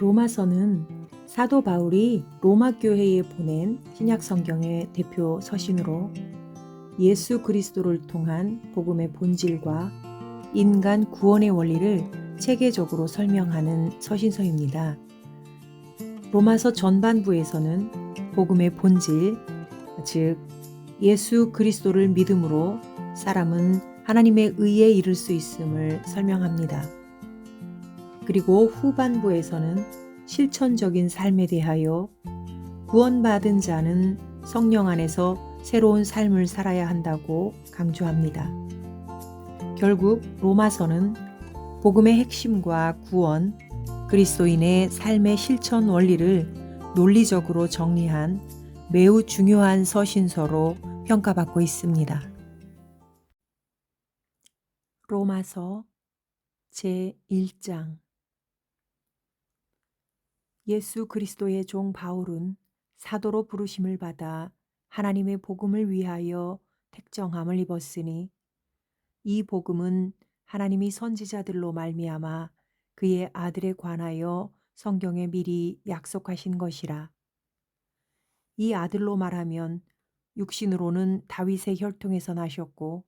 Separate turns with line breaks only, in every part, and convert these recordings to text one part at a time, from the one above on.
로마서는 사도 바울이 로마 교회에 보낸 신약 성경의 대표 서신으로 예수 그리스도를 통한 복음의 본질과 인간 구원의 원리를 체계적으로 설명하는 서신서입니다. 로마서 전반부에서는 복음의 본질, 즉 예수 그리스도를 믿음으로 사람은 하나님의 의에 이를 수 있음을 설명합니다. 그리고 후반부에서는 실천적인 삶에 대하여 구원받은 자는 성령 안에서 새로운 삶을 살아야 한다고 강조합니다. 결국 로마서는 복음의 핵심과 구원, 그리스도인의 삶의 실천 원리를 논리적으로 정리한 매우 중요한 서신서로 평가받고 있습니다. 로마서 제1장 예수 그리스도의 종 바울은 사도로 부르심을 받아 하나님의 복음을 위하여 택정함을 입었으니 이 복음은 하나님이 선지자들로 말미암아 그의 아들에 관하여 성경에 미리 약속하신 것이라. 이 아들로 말하면 육신으로는 다윗의 혈통에서 나셨고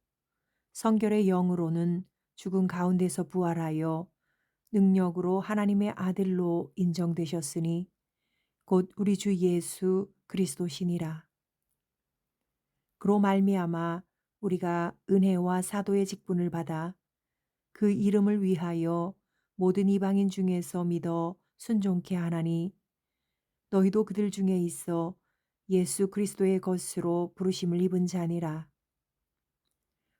성결의 영으로는 죽은 가운데서 부활하여 능력으로 하나님의 아들로 인정되셨으니 곧 우리 주 예수 그리스도시니라. 그로 말미암아 우리가 은혜와 사도의 직분을 받아 그 이름을 위하여 모든 이방인 중에서 믿어 순종케 하나니 너희도 그들 중에 있어 예수 그리스도의 것으로 부르심을 입은 자니라.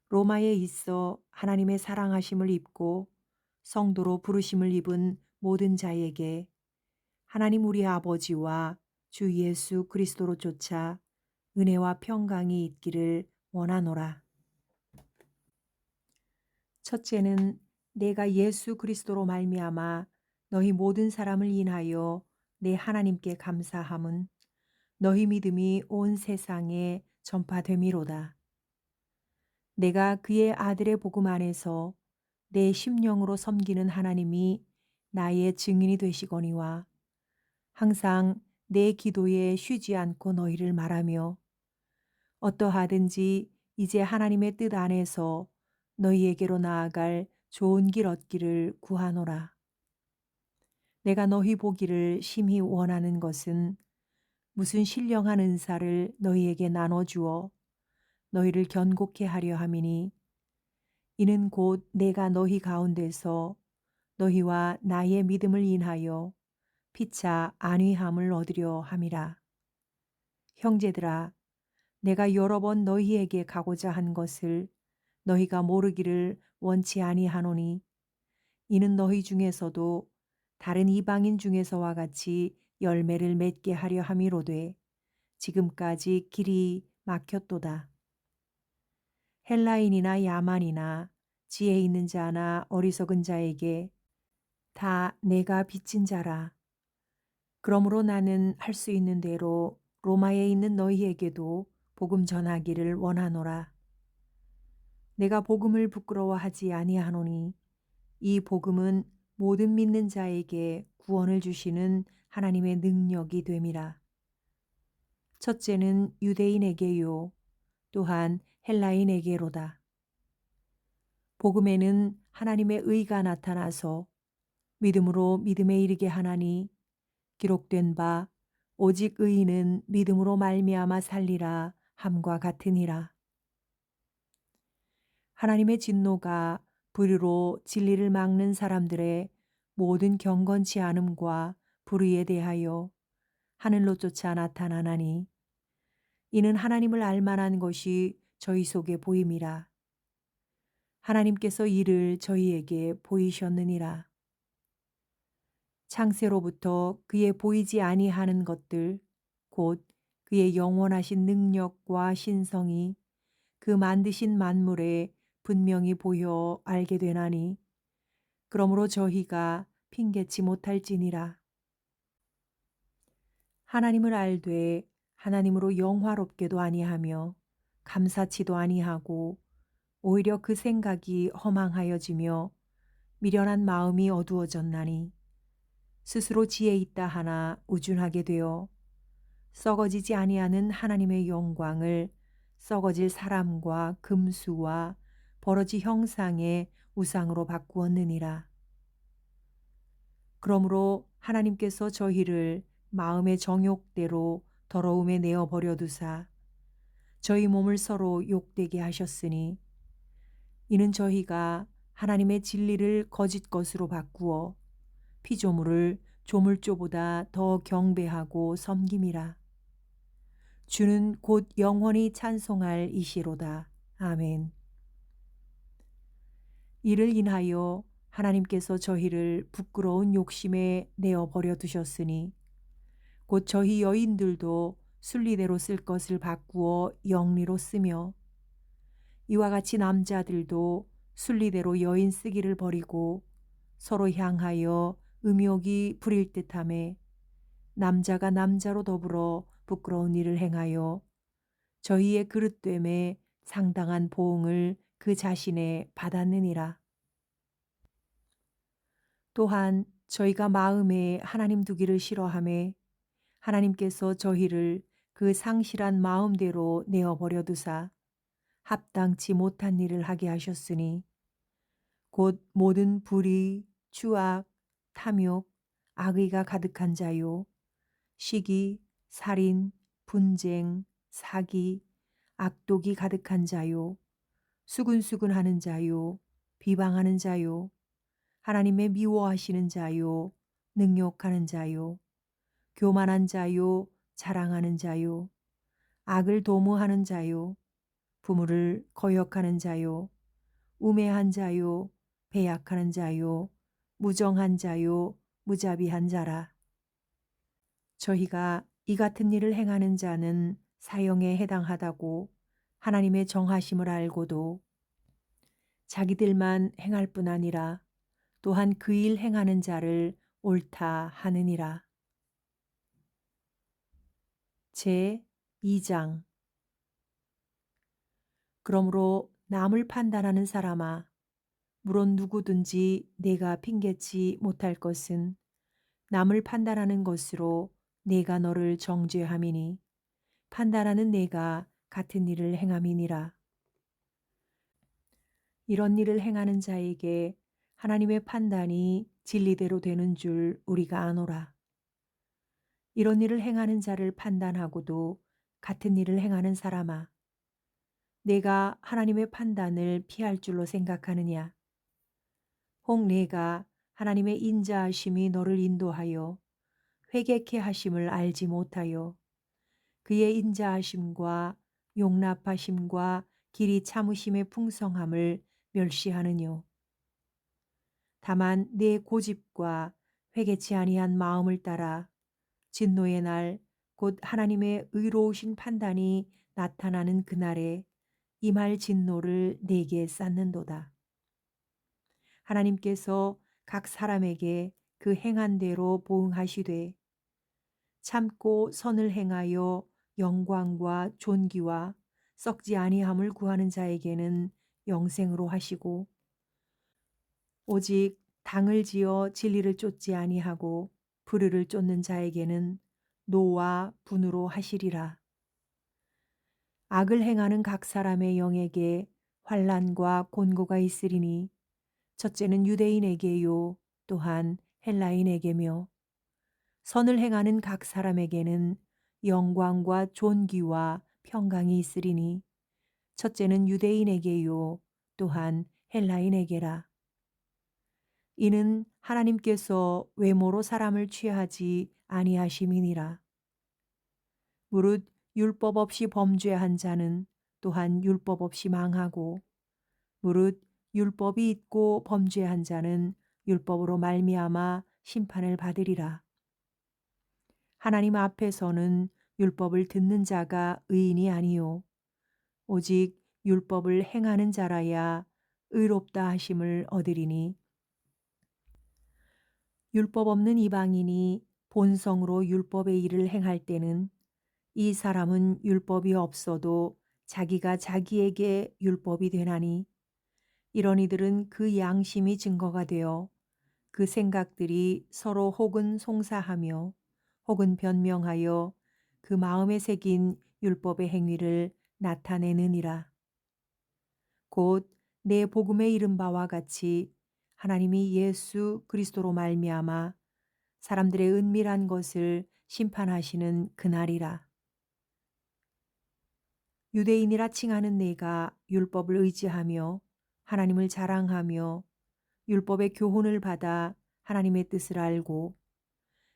로마에 있어 하나님의 사랑하심을 입고 성도로 부르심을 입은 모든 자에게 하나님 우리 아버지와 주 예수 그리스도로 쫓아 은혜와 평강이 있기를 원하노라. 첫째는 내가 예수 그리스도로 말미암아 너희 모든 사람을 인하여 내 하나님께 감사함은 너희 믿음이 온 세상에 전파됨이로다. 내가 그의 아들의 복음 안에서 내 심령으로 섬기는 하나님이 나의 증인이 되시거니와 항상 내 기도에 쉬지 않고 너희를 말하며 어떠하든지 이제 하나님의 뜻 안에서 너희에게로 나아갈 좋은 길 얻기를 구하노라. 내가 너희 보기를 심히 원하는 것은 무슨 신령한 은사를 너희에게 나눠주어 너희를 견고케 하려 함이니 이는 곧 내가 너희 가운데서 너희와 나의 믿음을 인하여 피차 안위함을 얻으려 함이라. 형제들아, 내가 여러 번 너희에게 가고자 한 것을 너희가 모르기를 원치 아니하노니 이는 너희 중에서도 다른 이방인 중에서와 같이 열매를 맺게 하려 함이로되 지금까지 길이 막혔도다. 헬라인이나 야만이나 지혜 있는 자나 어리석은 자에게 다 내가 빚진 자라. 그러므로 나는 할 수 있는 대로 로마에 있는 너희에게도 복음 전하기를 원하노라. 내가 복음을 부끄러워하지 아니하노니 이 복음은 모든 믿는 자에게 구원을 주시는 하나님의 능력이 됨이라. 첫째는 유대인에게요, 또한 헬라인에게로다. 복음에는 하나님의 의가 나타나서 믿음으로 믿음에 이르게 하나니 기록된 바 오직 의인은 믿음으로 말미암아 살리라 함과 같으니라. 하나님의 진노가 불의로 진리를 막는 사람들의 모든 경건치 않음과 불의에 대하여 하늘로 쫓아 나타나나니 이는 하나님을 알만한 것이 저희 속에 보임이라. 하나님께서 이를 저희에게 보이셨느니라. 창세로부터 그의 보이지 아니하는 것들 곧 그의 영원하신 능력과 신성이 그 만드신 만물에 분명히 보여 알게 되나니 그러므로 저희가 핑계치 못할지니라. 하나님을 알되 하나님으로 영화롭게도 아니하며 감사치도 아니하고 오히려 그 생각이 허망하여지며 미련한 마음이 어두워졌나니 스스로 지혜 있다 하나 우준하게 되어 썩어지지 아니하는 하나님의 영광을 썩어질 사람과 금수와 버러지 형상의 우상으로 바꾸었느니라. 그러므로 하나님께서 저희를 마음의 정욕대로 더러움에 내어 버려 두사 저희 몸을 서로 욕되게 하셨으니 이는 저희가 하나님의 진리를 거짓 것으로 바꾸어 피조물을 조물조보다 더 경배하고 섬김이라. 주는 곧 영원히 찬송할 이시로다. 아멘. 이를 인하여 하나님께서 저희를 부끄러운 욕심에 내어 버려 두셨으니 곧 저희 여인들도 순리대로 쓸 것을 바꾸어 영리로 쓰며 이와 같이 남자들도 순리대로 여인 쓰기를 버리고 서로 향하여 음욕이 부릴 듯하매 남자가 남자로 더불어 부끄러운 일을 행하여 저희의 그릇됨에 상당한 보응을 그 자신에 받았느니라. 또한 저희가 마음에 하나님 두기를 싫어하매 하나님께서 저희를 그 상실한 마음대로 내어버려 두사 합당치 못한 일을 하게 하셨으니 곧 모든 불의, 추악, 탐욕, 악의가 가득한 자요 시기, 살인, 분쟁, 사기, 악독이 가득한 자요 수근수근하는 자요 비방하는 자요 하나님의 미워하시는 자요 능욕하는 자요 교만한 자요 자랑하는 자요 악을 도모하는 자요 부모를 거역하는 자요 우매한 자요 배약하는 자요 무정한 자요 무자비한 자라. 저희가 이 같은 일을 행하는 자는 사형에 해당하다고 하나님의 정하심을 알고도 자기들만 행할 뿐 아니라 또한 그 일 행하는 자를 옳다 하느니라. 제 2장. 그러므로 남을 판단하는 사람아, 물론 누구든지 내가 핑계치 못할 것은 남을 판단하는 것으로 내가 너를 정죄함이니 판단하는 내가 같은 일을 행함이니라. 이런 일을 행하는 자에게 하나님의 판단이 진리대로 되는 줄 우리가 아노라. 이런 일을 행하는 자를 판단하고도 같은 일을 행하는 사람아, 내가 하나님의 판단을 피할 줄로 생각하느냐? 혹 내가 하나님의 인자하심이 너를 인도하여 회개케 하심을 알지 못하여 그의 인자하심과 용납하심과 길이 참으심의 풍성함을 멸시하느뇨. 다만 내 고집과 회개치 아니한 마음을 따라 진노의 날 곧 하나님의 의로우신 판단이 나타나는 그날에 임할 진노를 내게 쌓는도다. 하나님께서 각 사람에게 그 행한 대로 보응하시되 참고 선을 행하여 영광과 존귀와 썩지 아니함을 구하는 자에게는 영생으로 하시고 오직 당을 지어 진리를 쫓지 아니하고 불의를 쫓는 자에게는 노와 분으로 하시리라. 악을 행하는 각 사람의 영에게 환난과 곤고가 있으리니 첫째는 유대인에게요 또한 헬라인에게며 선을 행하는 각 사람에게는 영광과 존귀와 평강이 있으리니 첫째는 유대인에게요 또한 헬라인에게라. 이는 하나님께서 외모로 사람을 취하지 아니하심이니라. 무릇 율법 없이 범죄한 자는 또한 율법 없이 망하고 무릇 율법이 있고 범죄한 자는 율법으로 말미암아 심판을 받으리라. 하나님 앞에서는 율법을 듣는 자가 의인이 아니요 오직 율법을 행하는 자라야 의롭다 하심을 얻으리니 율법 없는 이방인이 본성으로 율법의 일을 행할 때는 이 사람은 율법이 없어도 자기가 자기에게 율법이 되나니 이런 이들은 그 양심이 증거가 되어 그 생각들이 서로 혹은 송사하며 혹은 변명하여 그 마음에 새긴 율법의 행위를 나타내느니라. 곧 내 복음에 이른 바와 같이 하나님이 예수 그리스도로 말미암아 사람들의 은밀한 것을 심판하시는 그날이라. 유대인이라 칭하는 내가 율법을 의지하며 하나님을 자랑하며 율법의 교훈을 받아 하나님의 뜻을 알고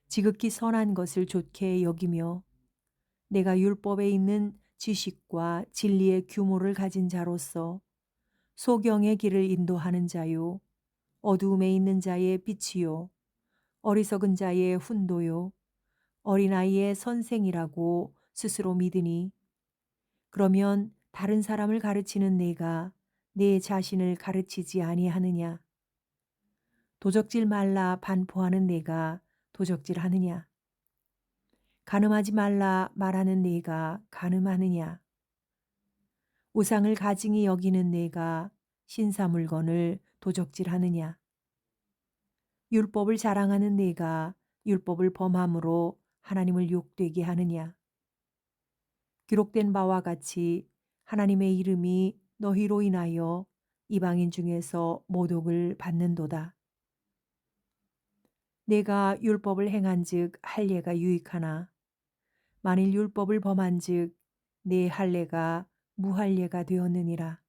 지극히 선한 것을 좋게 여기며 내가 율법에 있는 지식과 진리의 규모를 가진 자로서 소경의 길을 인도하는 자요 어두움에 있는 자의 빛이요 어리석은 자의 훈도요 어린아이의 선생이라고 스스로 믿으니 그러면 다른 사람을 가르치는 내가 내 자신을 가르치지 아니하느냐? 도적질 말라 반포하는 내가 도적질하느냐? 간음하지 말라 말하는 내가 간음하느냐? 우상을 가증히 여기는 내가 신사 물건을 도적질하느냐? 율법을 자랑하는 내가 율법을 범함으로 하나님을 욕되게 하느냐? 기록된 바와 같이 하나님의 이름이 너희로 인하여 이방인 중에서 모독을 받는도다. 내가 율법을 행한즉 할례가 유익하나 만일 율법을 범한즉 내 할례가 무할례가 되었느니라.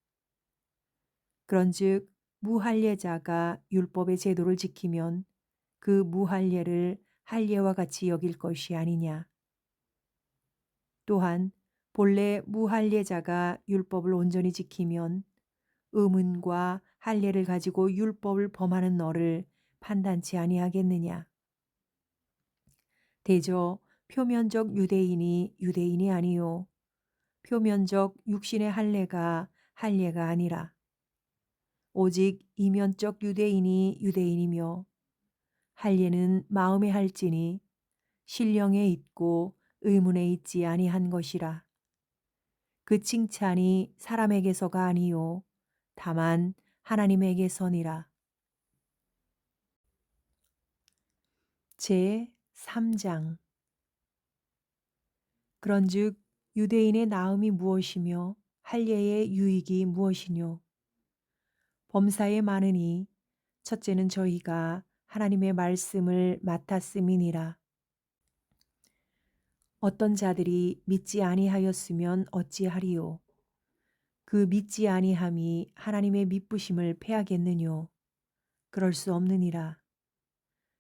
그런즉 무할례자가 율법의 제도를 지키면 그 무할례를 할례와 같이 여길 것이 아니냐. 또한 본래 무할례자가 율법을 온전히 지키면 의문과 할례를 가지고 율법을 범하는 너를 판단치 아니하겠느냐. 대저 표면적 유대인이 유대인이 아니요 표면적 육신의 할례가 할례가 아니라 오직 이면적 유대인이 유대인이며 할례는 마음에 할지니 신령에 있고 의문에 있지 아니한 것이라. 그 칭찬이 사람에게서가 아니요 다만 하나님에게서니라. 제 3장. 그런즉 유대인의 나음이 무엇이며 할례의 유익이 무엇이뇨? 범사에 많으니 첫째는 저희가 하나님의 말씀을 맡았음이니라. 어떤 자들이 믿지 아니하였으면 어찌하리요? 그 믿지 아니함이 하나님의 믿부심을 패하겠느뇨? 그럴 수 없느니라.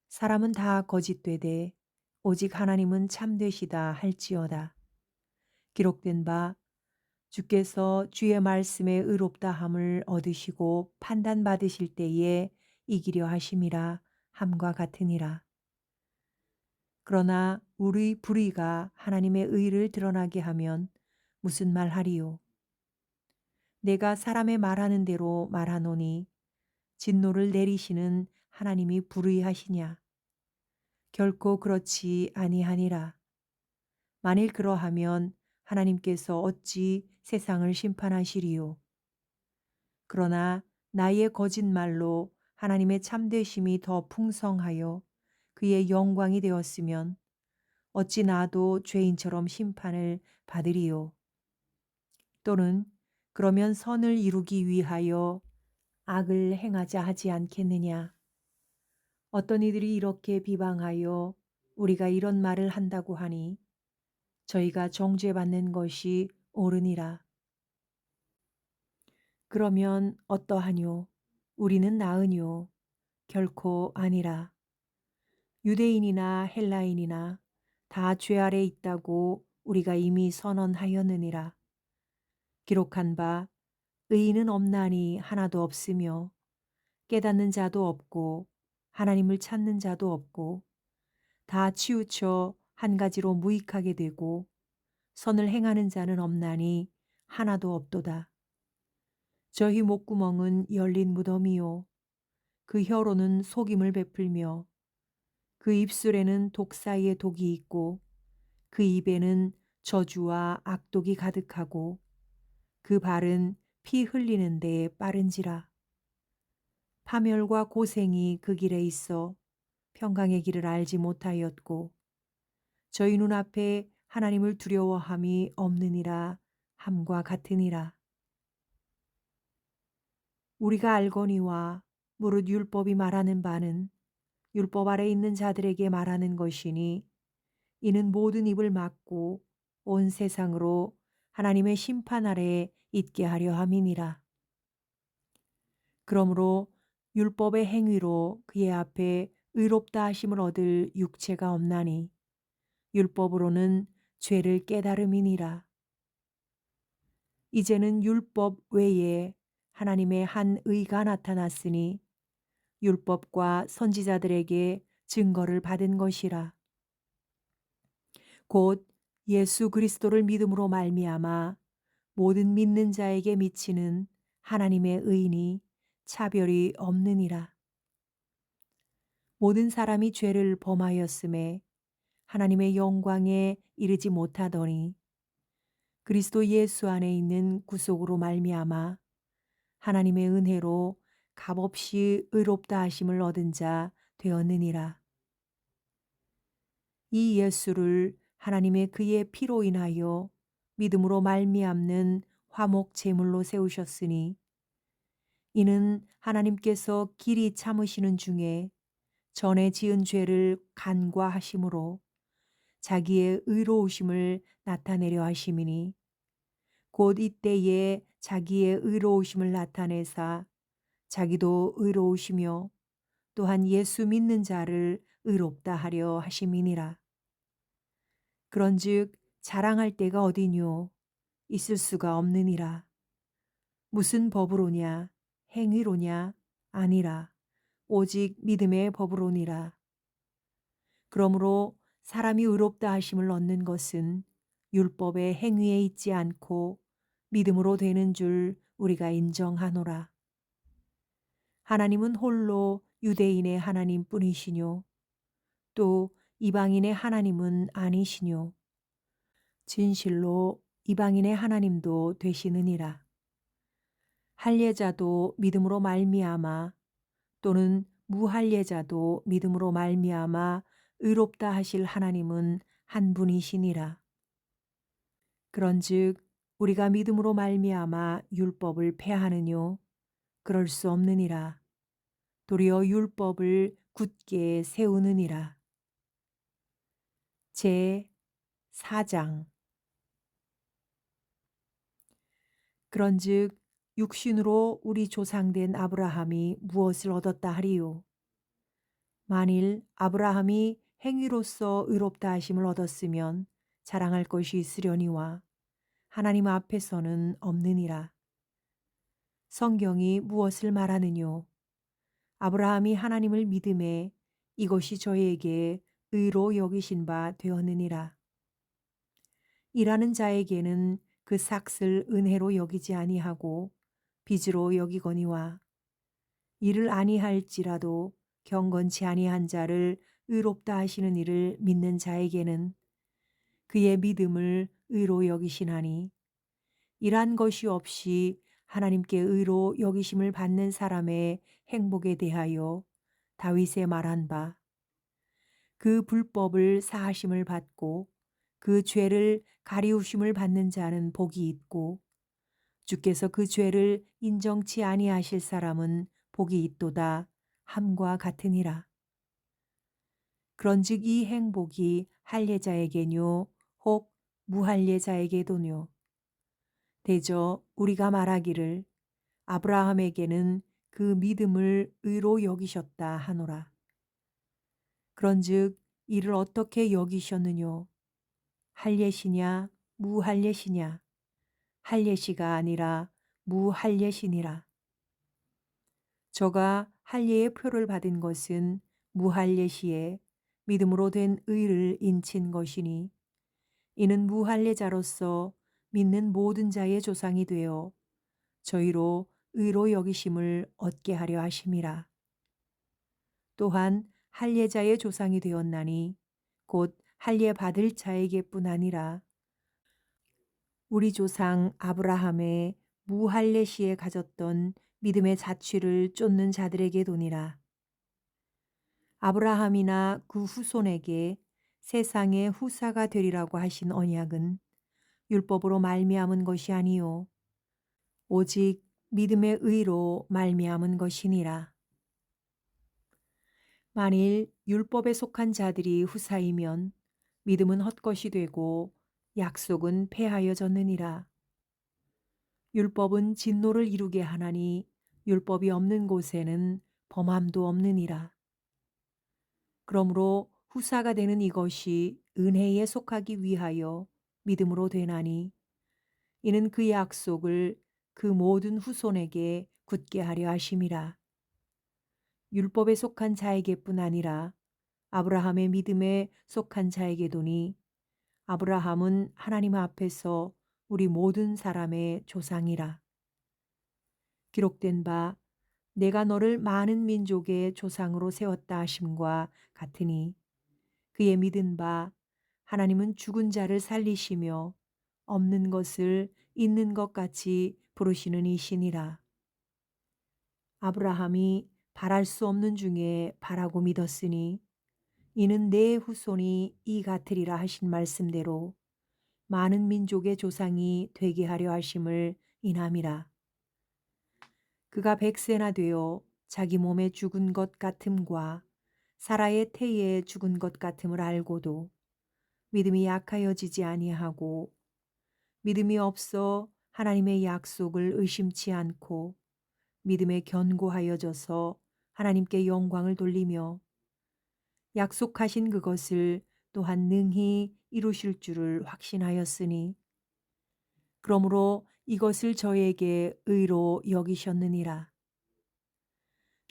사람은 다 거짓되되 오직 하나님은 참되시다 할지어다. 기록된 바 주께서 주의 말씀에 의롭다함을 얻으시고 판단받으실 때에 이기려 하심이라 함과 같으니라. 그러나 우리 불의가 하나님의 의를 드러나게 하면 무슨 말하리요? 내가 사람의 말하는 대로 말하노니 진노를 내리시는 하나님이 불의하시냐? 결코 그렇지 아니하니라. 만일 그러하면 하나님께서 어찌 세상을 심판하시리요? 그러나 나의 거짓말로 하나님의 참되심이 더 풍성하여 그의 영광이 되었으면 어찌 나도 죄인처럼 심판을 받으리요? 또는 그러면 선을 이루기 위하여 악을 행하자 하지 않겠느냐? 어떤 이들이 이렇게 비방하여 우리가 이런 말을 한다고 하니 저희가 정죄받는 것이 옳으니라. 그러면 어떠하뇨? 우리는 나으뇨? 결코 아니라. 유대인이나 헬라인이나 다 죄 아래 있다고 우리가 이미 선언하였느니라. 기록한 바 의인은 없나니 하나도 없으며 깨닫는 자도 없고 하나님을 찾는 자도 없고 다 치우쳐 한 가지로 무익하게 되고 선을 행하는 자는 없나니 하나도 없도다. 저희 목구멍은 열린 무덤이요 그 혀로는 속임을 베풀며 그 입술에는 독 사이에 독이 있고 그 입에는 저주와 악독이 가득하고 그 발은 피 흘리는 데에 빠른지라. 파멸과 고생이 그 길에 있어 평강의 길을 알지 못하였고 저희 눈앞에 하나님을 두려워함이 없느니라 함과 같으니라. 우리가 알거니와 무릇 율법이 말하는 바는 율법 아래 있는 자들에게 말하는 것이니 이는 모든 입을 막고 온 세상으로 하나님의 심판 아래 있게 하려 함이니라. 그러므로 율법의 행위로 그의 앞에 의롭다 하심을 얻을 육체가 없나니 율법으로는 죄를 깨달음이니라. 이제는 율법 외에 하나님의 한 의가 나타났으니 율법과 선지자들에게 증거를 받은 것이라. 곧 예수 그리스도를 믿음으로 말미암아 모든 믿는 자에게 미치는 하나님의 의인이 차별이 없느니라. 모든 사람이 죄를 범하였음에 하나님의 영광에 이르지 못하더니 그리스도 예수 안에 있는 구속으로 말미암아 하나님의 은혜로 값없이 의롭다 하심을 얻은 자 되었느니라. 이 예수를 하나님의 그의 피로 인하여 믿음으로 말미암는 화목 제물로 세우셨으니 이는 하나님께서 길이 참으시는 중에 전에 지은 죄를 간과하심으로 자기의 의로우심을 나타내려 하심이니 곧 이때에 자기의 의로우심을 나타내사 자기도 의로우시며 또한 예수 믿는 자를 의롭다 하려 하심이니라. 그런즉 자랑할 데가 어디뇨 있을 수가 없느니라. 무슨 법으로냐 행위로냐 아니라 오직 믿음의 법으로니라. 그러므로 사람이 의롭다 하심을 얻는 것은 율법의 행위에 있지 않고 믿음으로 되는 줄 우리가 인정하노라. 하나님은 홀로 유대인의 하나님 뿐이시뇨 또 이방인의 하나님은 아니시뇨 진실로 이방인의 하나님도 되시느니라. 할례자도 믿음으로 말미암아 또는 무할례자도 믿음으로 말미암아 의롭다 하실 하나님은 한 분이시니라. 그런즉 우리가 믿음으로 말미암아 율법을 폐하느뇨 그럴 수 없느니라. 도리어 율법을 굳게 세우느니라. 제 4장. 그런즉 육신으로 우리 조상된 아브라함이 무엇을 얻었다 하리요? 만일 아브라함이 행위로서 의롭다 하심을 얻었으면 자랑할 것이 있으려니와 하나님 앞에서는 없느니라. 성경이 무엇을 말하느뇨? 아브라함이 하나님을 믿음에 이것이 저에게 의로 여기신 바 되었느니라. 일하는 자에게는 그 삭을 은혜로 여기지 아니하고 빚으로 여기거니와 일을 아니할지라도 경건치 아니한 자를 의롭다 하시는 이를 믿는 자에게는 그의 믿음을 의로 여기시나니 일한 것이 없이 하나님께 의로 여기심을 받는 사람의 행복에 대하여 다윗의 말한 바 그 불법을 사하심을 받고 그 죄를 가리우심을 받는 자는 복이 있고 주께서 그 죄를 인정치 아니하실 사람은 복이 있도다 함과 같으니라. 그런즉 이 행복이 할례자에게뇨 혹 무할례자에게도뇨 대저 우리가 말하기를 아브라함에게는 그 믿음을 의로 여기셨다 하노라. 그런즉 이를 어떻게 여기셨느뇨? 할례시냐 무할례시냐? 할례시가 아니라 무할례시니라. 저가 할례의 표를 받은 것은 무할례시에 믿음으로 된 의를 인친 것이니 이는 무할례자로서 믿는 모든 자의 조상이 되어 저희로 의로 여기심을 얻게 하려 하심이라. 또한 할례자의 조상이 되었나니 곧 할례 받을 자에게뿐 아니라 우리 조상 아브라함의 무할례시에 가졌던 믿음의 자취를 쫓는 자들에게 도니라. 아브라함이나 그 후손에게 세상의 후사가 되리라고 하신 언약은 율법으로 말미암은 것이 아니요 오직 믿음의 의로 말미암은 것이니라. 만일 율법에 속한 자들이 후사이면 믿음은 헛것이 되고 약속은 폐하여졌느니라. 율법은 진노를 이루게 하나니 율법이 없는 곳에는 범함도 없느니라. 그러므로 후사가 되는 이것이 은혜에 속하기 위하여 믿음으로 되나니 이는 그 약속을 그 모든 후손에게 굳게 하려 하심이라. 율법에 속한 자에게뿐 아니라 아브라함의 믿음에 속한 자에게도니 아브라함은 하나님 앞에서 우리 모든 사람의 조상이라. 기록된 바 내가 너를 많은 민족의 조상으로 세웠다 하심과 같으니 그의 믿은 바 하나님은 죽은 자를 살리시며 없는 것을 있는 것 같이 부르시는 이시니라. 아브라함이 바랄 수 없는 중에 바라고 믿었으니 이는 내 후손이 이 같으리라 하신 말씀대로 많은 민족의 조상이 되게 하려 하심을 인함이라. 그가 100세나 되어 자기 몸에 죽은 것 같음과 사라의 태에 죽은 것 같음을 알고도 믿음이 약하여지지 아니하고 믿음이 없어 하나님의 약속을 의심치 않고 믿음에 견고하여져서 하나님께 영광을 돌리며 약속하신 그것을 또한 능히 이루실 줄을 확신하였으니 그러므로 이것을 저에게 의로 여기셨느니라.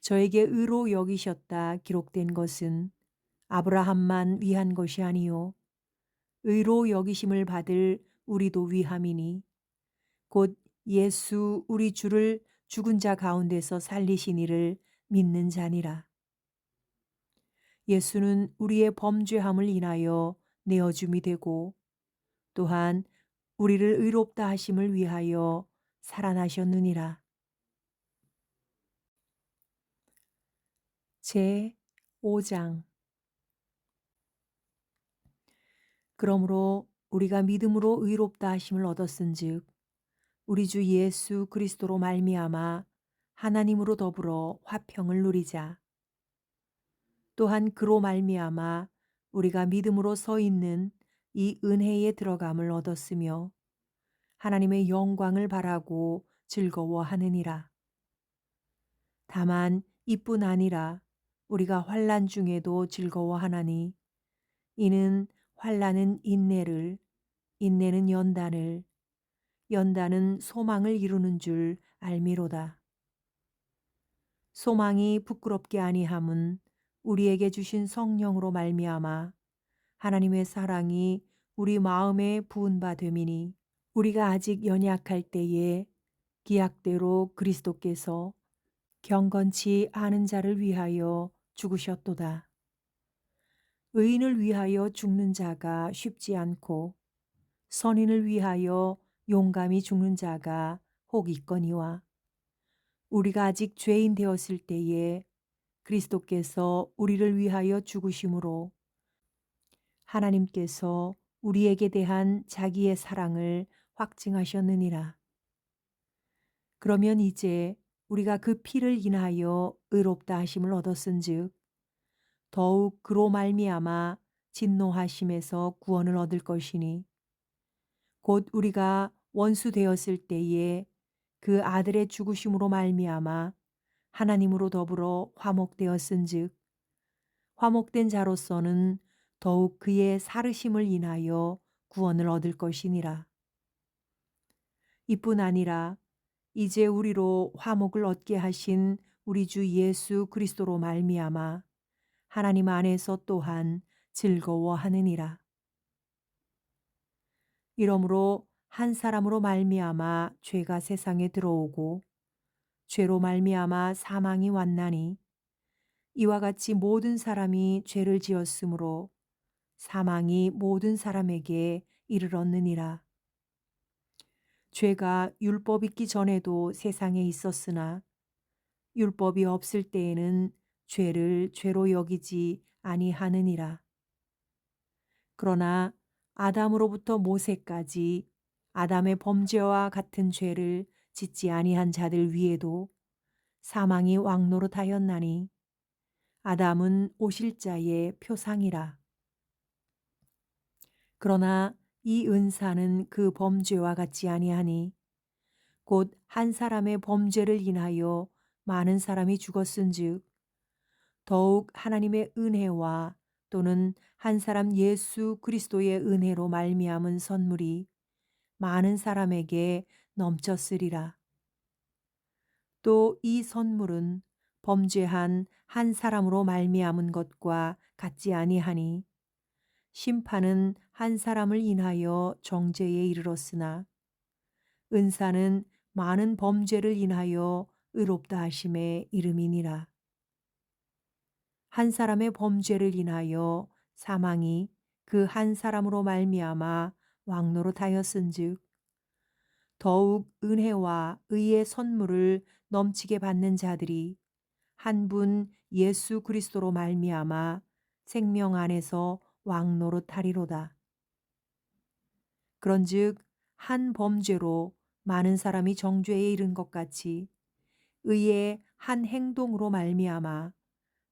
저에게 의로 여기셨다 기록된 것은 아브라함만 위한 것이 아니요 의로 여기심을 받을 우리도 위함이니 곧 예수 우리 주를 죽은 자 가운데서 살리신 이를 믿는 자니라. 예수는 우리의 범죄함을 인하여 내어줌이 되고 또한 우리를 의롭다 하심을 위하여 살아나셨느니라. 제 5장. 그러므로 우리가 믿음으로 의롭다 하심을 얻었은즉 우리 주 예수 그리스도로 말미암아 하나님으로 더불어 화평을 누리자. 또한 그로 말미암아 우리가 믿음으로 서 있는 이 은혜에 들어감을 얻었으며 하나님의 영광을 바라고 즐거워하느니라. 다만 이뿐 아니라 우리가 환난 중에도 즐거워하나니 이는 환난은 인내를, 인내는 연단을, 연단은 소망을 이루는 줄 알미로다. 소망이 부끄럽게 아니함은 우리에게 주신 성령으로 말미암아 하나님의 사랑이 우리 마음에 부은 바 됨이니 우리가 아직 연약할 때에 기약대로 그리스도께서 경건치 않은 자를 위하여 죽으셨도다. 의인을 위하여 죽는 자가 쉽지 않고 선인을 위하여 용감히 죽는 자가 혹 있거니와 우리가 아직 죄인 되었을 때에 그리스도께서 우리를 위하여 죽으심으로 하나님께서 우리에게 대한 자기의 사랑을 확증하셨느니라. 그러면 이제 우리가 그 피를 인하여 의롭다 하심을 얻었은즉 더욱 그로 말미암아 진노하심에서 구원을 얻을 것이니 곧 우리가 원수 되었을 때에 그 아들의 죽으심으로 말미암아 하나님으로 더불어 화목되었은즉 화목된 자로서는 더욱 그의 살으심을 인하여 구원을 얻을 것이니라. 이뿐 아니라 이제 우리로 화목을 얻게 하신 우리 주 예수 그리스도로 말미암아 하나님 안에서 또한 즐거워하느니라. 이러므로 한 사람으로 말미암아 죄가 세상에 들어오고 죄로 말미암아 사망이 왔나니 이와 같이 모든 사람이 죄를 지었으므로 사망이 모든 사람에게 이르렀느니라. 죄가 율법 있기 전에도 세상에 있었으나 율법이 없을 때에는 죄를 죄로 여기지 아니하느니라. 그러나 아담으로부터 모세까지 아담의 범죄와 같은 죄를 짓지 아니한 자들 위에도 사망이 왕노릇하였나니 아담은 오실 자의 표상이라. 그러나 이 은사는 그 범죄와 같지 아니하니 곧 한 사람의 범죄를 인하여 많은 사람이 죽었은즉 더욱 하나님의 은혜와 또는 한 사람 예수 그리스도의 은혜로 말미암은 선물이 많은 사람에게 넘쳤으리라. 또 이 선물은 범죄한 한 사람으로 말미암은 것과 같지 아니하니 심판은 한 사람을 인하여 정죄에 이르렀으나 은사는 많은 범죄를 인하여 의롭다 하심에 이름이니라. 한 사람의 범죄를 인하여 사망이 그 한 사람으로 말미암아 왕노릇하였은즉 더욱 은혜와 의의 선물을 넘치게 받는 자들이 한 분 예수 그리스도로 말미암아 생명 안에서 왕노릇하리로다. 그런즉 한 범죄로 많은 사람이 정죄에 이른 것 같이 의의 한 행동으로 말미암아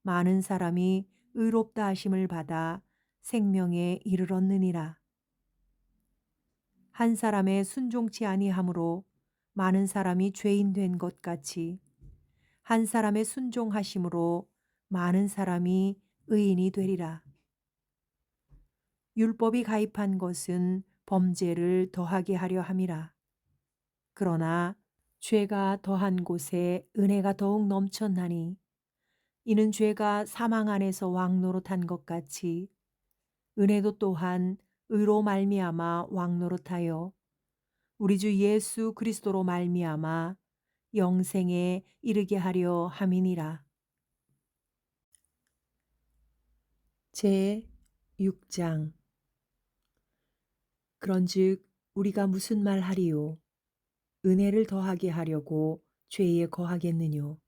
많은 사람이 의롭다 하심을 받아 생명에 이르렀느니라. 한 사람의 순종치 아니함으로 많은 사람이 죄인 된 것 같이 한 사람의 순종하심으로 많은 사람이 의인이 되리라. 율법이 가입한 것은 범죄를 더하게 하려 함이라. 그러나 죄가 더한 곳에 은혜가 더욱 넘쳤나니 이는 죄가 사망 안에서 왕노릇한 것 같이 은혜도 또한 의로 말미암아 왕노릇하여 우리 주 예수 그리스도로 말미암아 영생에 이르게 하려 함이니라. 제 6장. 그런즉 우리가 무슨 말 하리요? 은혜를 더하게 하려고 죄에 거하겠느뇨?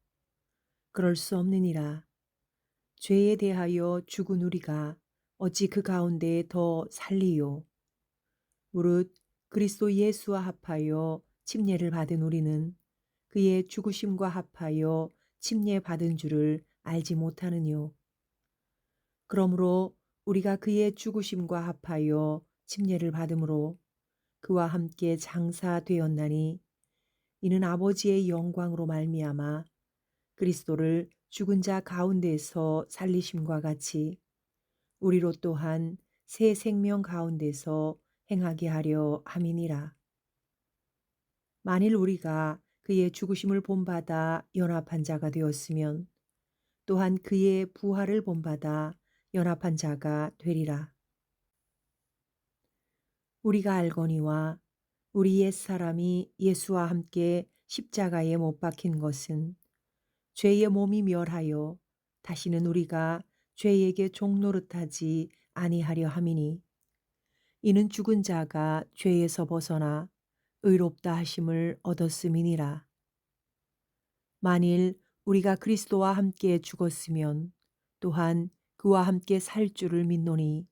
그럴 수 없느니라. 죄에 대하여 죽은 우리가 어찌 그 가운데 더 살리요? 무릇 그리스도 예수와 합하여 침례를 받은 우리는 그의 죽으심과 합하여 침례 받은 줄을 알지 못하느뇨? 그러므로 우리가 그의 죽으심과 합하여 침례를 받음으로 그와 함께 장사되었나니 이는 아버지의 영광으로 말미암아 그리스도를 죽은 자 가운데서 살리심과 같이 우리로 또한 새 생명 가운데서 행하게 하려 함이니라. 만일 우리가 그의 죽으심을 본받아 연합한 자가 되었으면 또한 그의 부활을 본받아 연합한 자가 되리라. 우리가 알거니와 우리 옛사람이 예수와 함께 십자가에 못 박힌 것은 죄의 몸이 멸하여 다시는 우리가 죄에게 종노릇하지 아니하려 함이니 이는 죽은 자가 죄에서 벗어나 의롭다 하심을 얻었음이니라. 만일 우리가 그리스도와 함께 죽었으면 또한 그와 함께 살 줄을 믿노니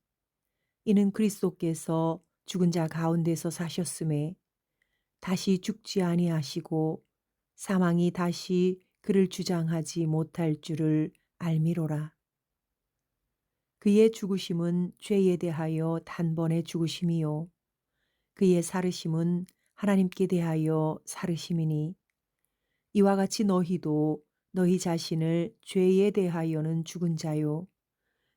이는 그리스도께서 죽은 자 가운데서 사셨음에 다시 죽지 아니하시고 사망이 다시 그를 주장하지 못할 줄을 알미로라. 그의 죽으심은 죄에 대하여 단번에 죽으심이요 그의 살으심은 하나님께 대하여 살으심이니 이와 같이 너희도 너희 자신을 죄에 대하여는 죽은 자요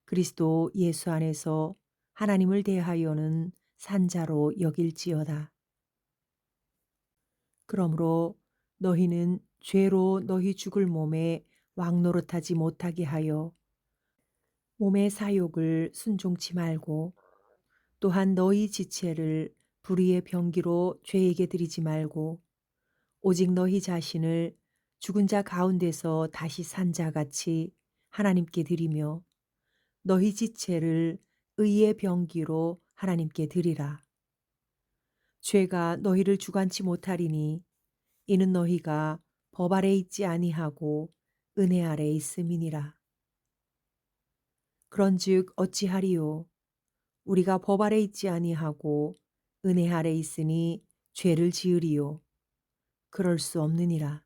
그리스도 예수 안에서 하나님을 대하여는 산 자로 여길지어다. 그러므로 너희는 죄로 너희 죽을 몸에 왕노릇하지 못하게 하여 몸의 사욕을 순종치 말고 또한 너희 지체를 불의의 병기로 죄에게 드리지 말고 오직 너희 자신을 죽은 자 가운데서 다시 산 자같이 하나님께 드리며 너희 지체를 의의 병기로 하나님께 드리라. 죄가 너희를 주관치 못하리니 이는 너희가 법 아래 있지 아니하고 은혜 아래 있음이니라. 그런즉 어찌하리요? 우리가 법 아래 있지 아니하고 은혜 아래 있으니 죄를 지으리요? 그럴 수 없느니라.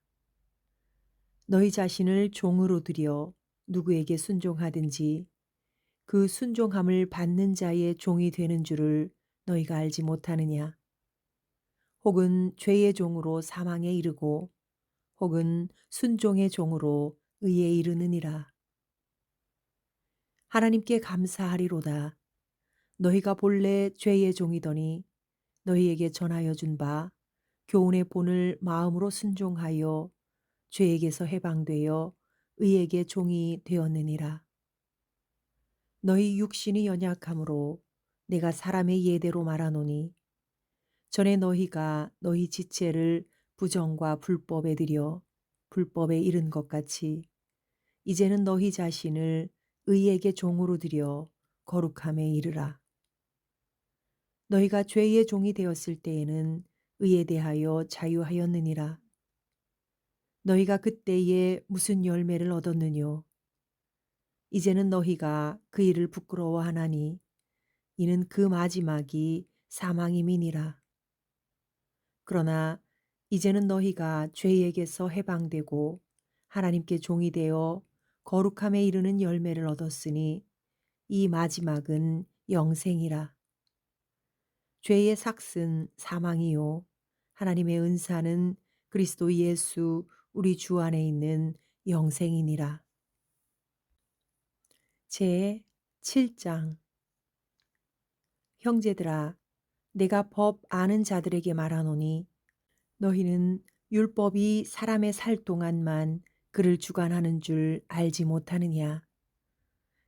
너희 자신을 종으로 들여 누구에게 순종하든지 그 순종함을 받는 자의 종이 되는 줄을 너희가 알지 못하느냐? 혹은 죄의 종으로 사망에 이르고 혹은 순종의 종으로 의에 이르느니라. 하나님께 감사하리로다. 너희가 본래 죄의 종이더니 너희에게 전하여 준 바 교훈의 본을 마음으로 순종하여 죄에게서 해방되어 의에게 종이 되었느니라. 너희 육신이 연약함으로 내가 사람의 예대로 말하노니 전에 너희가 너희 지체를 부정과 불법에 들여 불법에 이른 것 같이 이제는 너희 자신을 의에게 종으로 들여 거룩함에 이르라. 너희가 죄의 종이 되었을 때에는 의에 대하여 자유하였느니라. 너희가 그때에 무슨 열매를 얻었느뇨? 이제는 너희가 그 일을 부끄러워하나니 이는 그 마지막이 사망임이니라. 그러나 이제는 너희가 죄에게서 해방되고 하나님께 종이 되어 거룩함에 이르는 열매를 얻었으니 이 마지막은 영생이라. 죄의 삭은 사망이요 하나님의 은사는 그리스도 예수 우리 주 안에 있는 영생이니라. 제 7장. 형제들아, 내가 법 아는 자들에게 말하노니 너희는 율법이 사람의 살 동안만 그를 주관하는 줄 알지 못하느냐.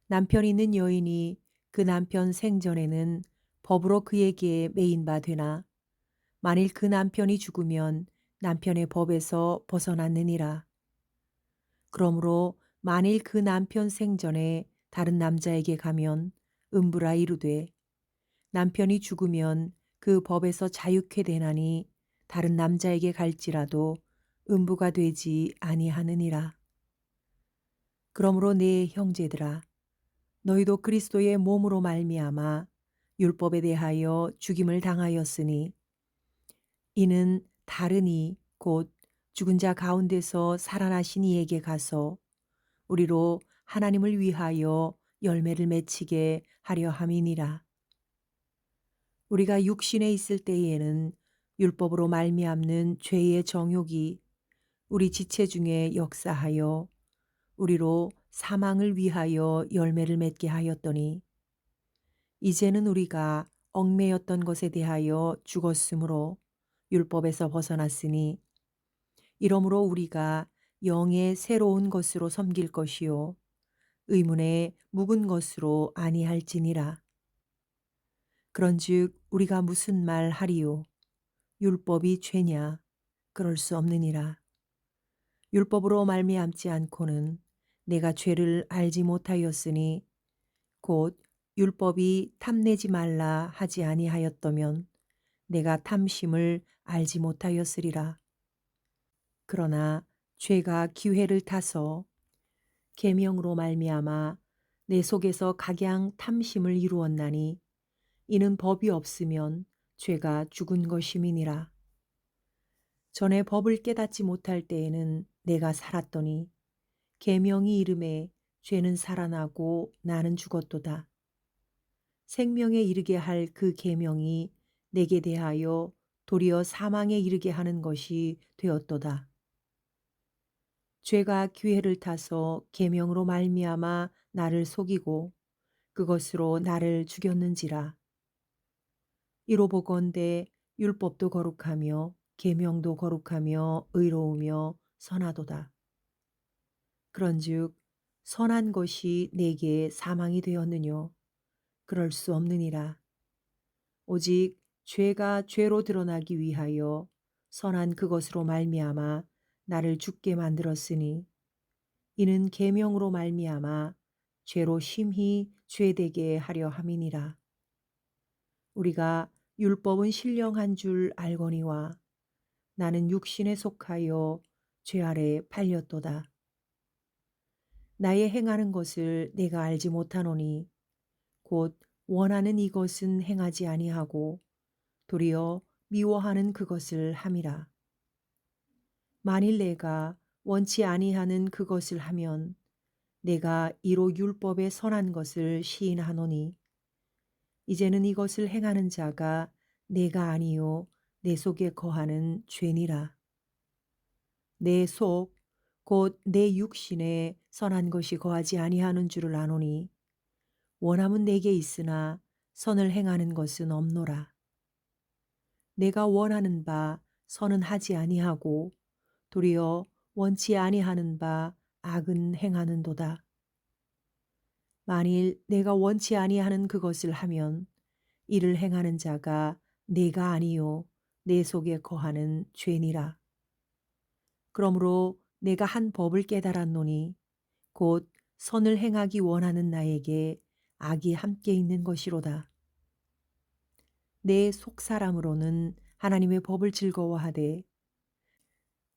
남편 있는 여인이 그 남편 생전에는 법으로 그에게 매인 바 되나 만일 그 남편이 죽으면 남편의 법에서 벗어났느니라. 그러므로 만일 그 남편 생전에 다른 남자에게 가면 음부라 이르되 남편이 죽으면 그 법에서 자유케 되나니 다른 남자에게 갈지라도 음부가 되지 아니하느니라. 그러므로 내 형제들아 너희도 그리스도의 몸으로 말미암아 율법에 대하여 죽임을 당하였으니 이는 다른 이 곧 죽은 자 가운데서 살아나신 이에게 가서 우리로 하나님을 위하여 열매를 맺히게 하려 함이니라. 우리가 육신에 있을 때에는 율법으로 말미암는 죄의 정욕이 우리 지체 중에 역사하여 우리로 사망을 위하여 열매를 맺게 하였더니 이제는 우리가 얽매였던 것에 대하여 죽었으므로 율법에서 벗어났으니 이러므로 우리가 영의 새로운 것으로 섬길 것이요 의문의 묵은 것으로 아니할지니라. 그런즉 우리가 무슨 말 하리요? 율법이 죄냐? 그럴 수 없느니라. 율법으로 말미암지 않고는 내가 죄를 알지 못하였으니 곧 율법이 탐내지 말라 하지 아니하였더면 내가 탐심을 알지 못하였으리라. 그러나 죄가 기회를 타서 계명으로 말미암아 내 속에서 각양 탐심을 이루었나니 이는 법이 없으면 죄가 죽은 것임이니라. 전에 법을 깨닫지 못할 때에는 내가 살았더니 계명이 이름에 죄는 살아나고 나는 죽었도다. 생명에 이르게 할 그 계명이 내게 대하여 도리어 사망에 이르게 하는 것이 되었도다. 죄가 기회를 타서 계명으로 말미암아 나를 속이고 그것으로 나를 죽였는지라. 이로 보건대 율법도 거룩하며 계명도 거룩하며 의로우며 선하도다. 그런즉 선한 것이 내게 사망이 되었느뇨? 그럴 수 없느니라. 오직 죄가 죄로 드러나기 위하여 선한 그것으로 말미암아 나를 죽게 만들었으니 이는 계명으로 말미암아 죄로 심히 죄되게 하려 함이니라. 우리가 율법은 신령한 줄 알거니와 나는 육신에 속하여 죄 아래 팔렸도다. 나의 행하는 것을 내가 알지 못하노니 곧 원하는 이것은 행하지 아니하고 도리어 미워하는 그것을 함이라. 만일 내가 원치 아니하는 그것을 하면 내가 이로 율법에 선한 것을 시인하노니 이제는 이것을 행하는 자가 내가 아니요 내 속에 거하는 죄니라. 내 속 곧 내 육신에 선한 것이 거하지 아니하는 줄을 아노니 원함은 내게 있으나 선을 행하는 것은 없노라. 내가 원하는 바 선은 하지 아니하고 도리어 원치 아니하는 바 악은 행하는도다. 만일 내가 원치 아니하는 그것을 하면 이를 행하는 자가 내가 아니요 내 속에 거하는 죄니라. 그러므로 내가 한 법을 깨달았노니 곧 선을 행하기 원하는 나에게 악이 함께 있는 것이로다. 내 속사람으로는 하나님의 법을 즐거워하되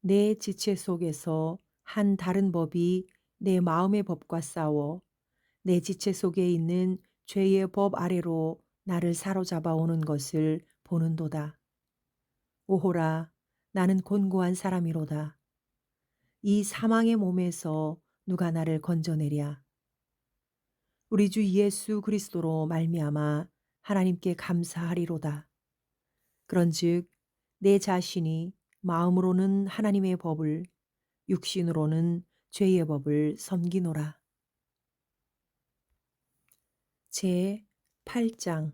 내 지체 속에서 한 다른 법이 내 마음의 법과 싸워 내 지체 속에 있는 죄의 법 아래로 나를 사로잡아 오는 것을 보는도다. 오호라, 나는 곤고한 사람이로다. 이 사망의 몸에서 누가 나를 건져내랴. 우리 주 예수 그리스도로 말미암아 하나님께 감사하리로다. 그런즉 내 자신이 마음으로는 하나님의 법을, 육신으로는 죄의 법을 섬기노라. 제 8장.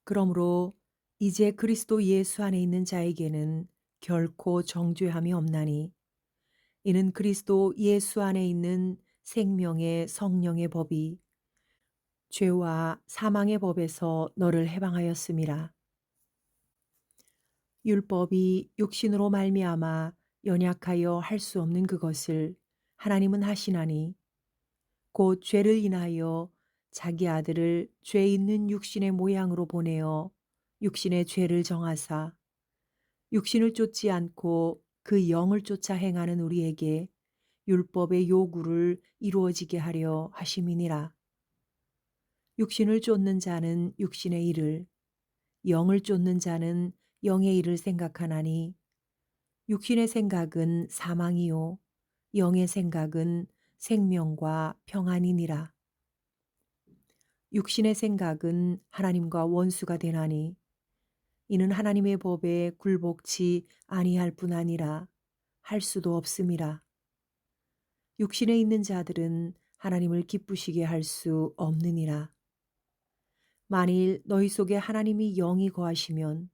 그러므로 이제 그리스도 예수 안에 있는 자에게는 결코 정죄함이 없나니 이는 그리스도 예수 안에 있는 생명의 성령의 법이 죄와 사망의 법에서 너를 해방하였음이라. 율법이 육신으로 말미암아 연약하여 할 수 없는 그것을 하나님은 하시나니 곧 죄를 인하여 자기 아들을 죄 있는 육신의 모양으로 보내어 육신의 죄를 정하사 육신을 쫓지 않고 그 영을 쫓아 행하는 우리에게 율법의 요구를 이루어지게 하려 하심이니라. 육신을 쫓는 자는 육신의 일을, 영을 쫓는 자는 영의 일을 생각하나니 육신의 생각은 사망이요 영의 생각은 생명과 평안이니라. 육신의 생각은 하나님과 원수가 되나니 이는 하나님의 법에 굴복치 아니할 뿐 아니라 할 수도 없음이라. 육신에 있는 자들은 하나님을 기쁘시게 할 수 없느니라. 만일 너희 속에 하나님이 영이 거하시면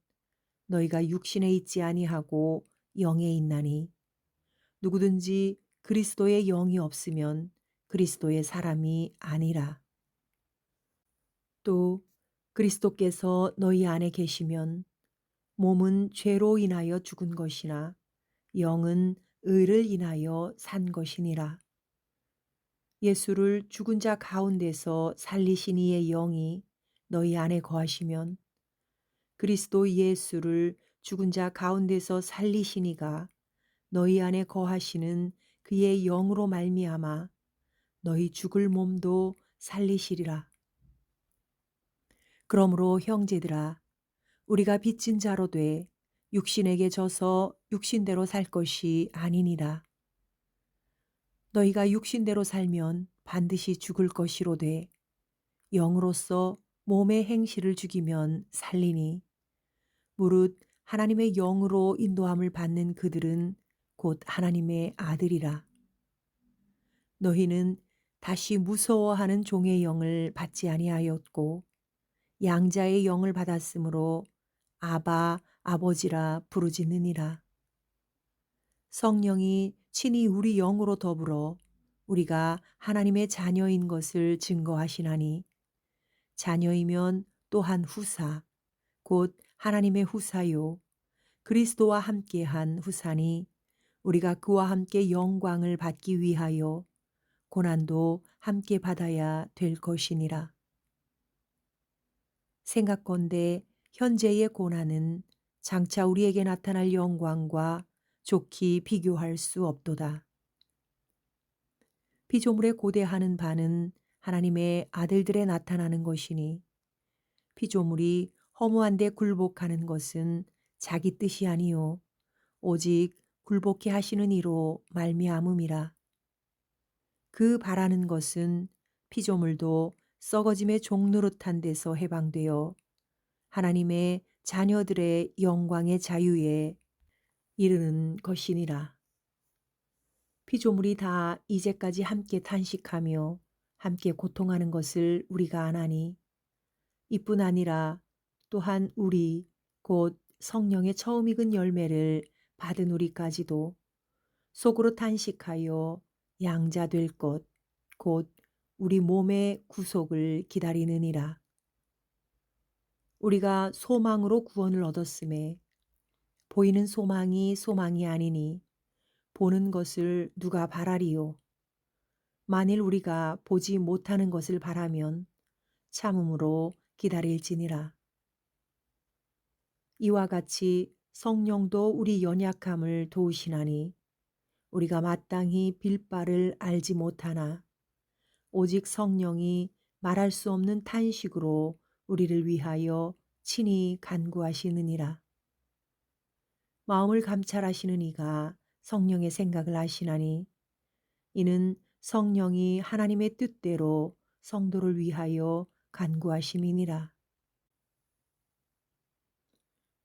너희가 육신에 있지 아니하고 영에 있나니 누구든지 그리스도의 영이 없으면 그리스도의 사람이 아니라. 또 그리스도께서 너희 안에 계시면 몸은 죄로 인하여 죽은 것이나 영은 의를 인하여 산 것이니라. 예수를 죽은 자 가운데서 살리신 이의 영이 너희 안에 거하시면 그리스도 예수를 죽은 자 가운데서 살리신 이가 너희 안에 거하시는 그의 영으로 말미암아 너희 죽을 몸도 살리시리라. 그러므로 형제들아, 우리가 빚진 자로 돼 육신에게 져서 육신대로 살 것이 아니니라. 너희가 육신대로 살면 반드시 죽을 것이로되 영으로서 몸의 행실을 죽이면 살리니 무릇 하나님의 영으로 인도함을 받는 그들은 곧 하나님의 아들이라. 너희는 다시 무서워하는 종의 영을 받지 아니하였고 양자의 영을 받았으므로 아바 아버지라 부르짖느니라. 성령이 친히 우리 영으로 더불어 우리가 하나님의 자녀인 것을 증거하시나니 자녀이면 또한 후사 곧 하나님의 후사요 그리스도와 함께한 후사니 우리가 그와 함께 영광을 받기 위하여 고난도 함께 받아야 될 것이니라. 생각건대 현재의 고난은 장차 우리에게 나타날 영광과 좋게 비교할 수 없도다. 피조물에 고대하는 바는 하나님의 아들들에 나타나는 것이니 피조물이 허무한데 굴복하는 것은 자기 뜻이 아니요 오직 굴복케 하시는 이로 말미암음이라. 그 바라는 것은 피조물도 썩어짐의 종노릇한 데서 해방되어 하나님의 자녀들의 영광의 자유에 이르는 것이니라. 피조물이 다 이제까지 함께 탄식하며 함께 고통하는 것을 우리가 아나니 이뿐 아니라 또한 우리 곧 성령의 처음 익은 열매를 받은 우리까지도 속으로 탄식하여 양자 될 것 곧 우리 몸의 구속을 기다리느니라. 우리가 소망으로 구원을 얻었음에 보이는 소망이 소망이 아니니 보는 것을 누가 바라리요. 만일 우리가 보지 못하는 것을 바라면 참음으로 기다릴지니라. 이와 같이 성령도 우리 연약함을 도우시나니 우리가 마땅히 빌 바를 알지 못하나 오직 성령이 말할 수 없는 탄식으로 우리를 위하여 친히 간구하시느니라. 마음을 감찰하시는 이가 성령의 생각을 아시나니 이는 성령이 하나님의 뜻대로 성도를 위하여 간구하심이니라.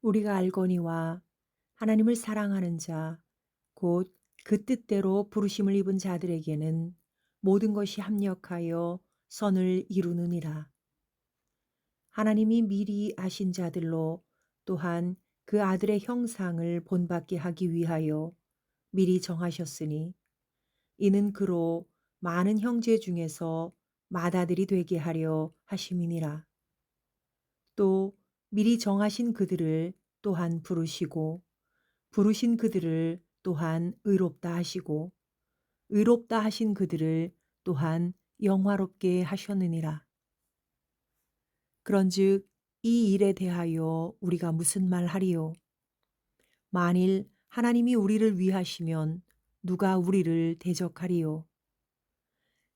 우리가 알거니와 하나님을 사랑하는 자, 곧 그 뜻대로 부르심을 입은 자들에게는 모든 것이 합력하여 선을 이루느니라. 하나님이 미리 아신 자들로 또한 그 아들의 형상을 본받게 하기 위하여 미리 정하셨으니 이는 그로 많은 형제 중에서 맏아들이 되게 하려 하심이니라. 또 미리 정하신 그들을 또한 부르시고 부르신 그들을 또한 의롭다 하시고 의롭다 하신 그들을 또한 영화롭게 하셨느니라. 그런즉 이 일에 대하여 우리가 무슨 말하리요? 만일 하나님이 우리를 위하시면 누가 우리를 대적하리요?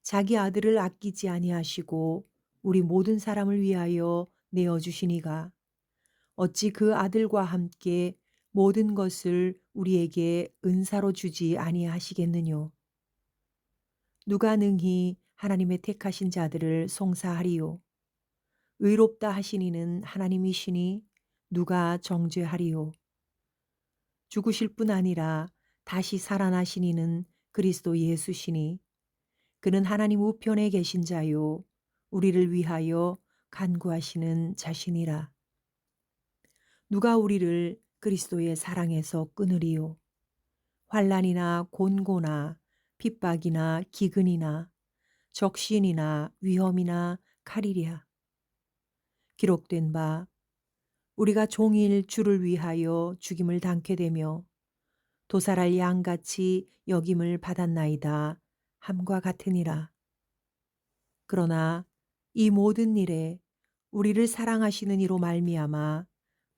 자기 아들을 아끼지 아니하시고 우리 모든 사람을 위하여 내어주시니가 어찌 그 아들과 함께 모든 것을 우리에게 은사로 주지 아니하시겠느뇨? 누가 능히 하나님의 택하신 자들을 송사하리요? 의롭다 하시니는 하나님이시니 누가 정죄하리요? 죽으실 뿐 아니라 다시 살아나시니는 그리스도 예수시니 그는 하나님 우편에 계신 자요 우리를 위하여 간구하시는 자신이라. 누가 우리를 그리스도의 사랑에서 끊으리요? 환난이나 곤고나 핍박이나 기근이나 적신이나 위험이나 칼이랴. 기록된 바 우리가 종일 주를 위하여 죽임을 당케 되며 도살할 양같이 여김을 받았나이다 함과 같으니라. 그러나 이 모든 일에 우리를 사랑하시는 이로 말미암아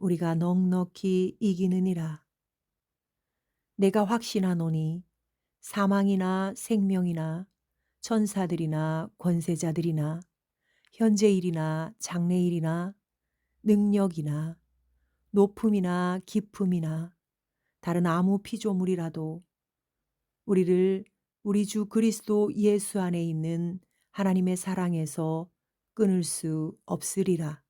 우리가 넉넉히 이기느니라. 내가 확신하노니 사망이나 생명이나 천사들이나 권세자들이나 현재일이나 장래일이나 능력이나 높음이나 깊음이나 다른 아무 피조물이라도 우리를 우리 주 그리스도 예수 안에 있는 하나님의 사랑에서 끊을 수 없으리라.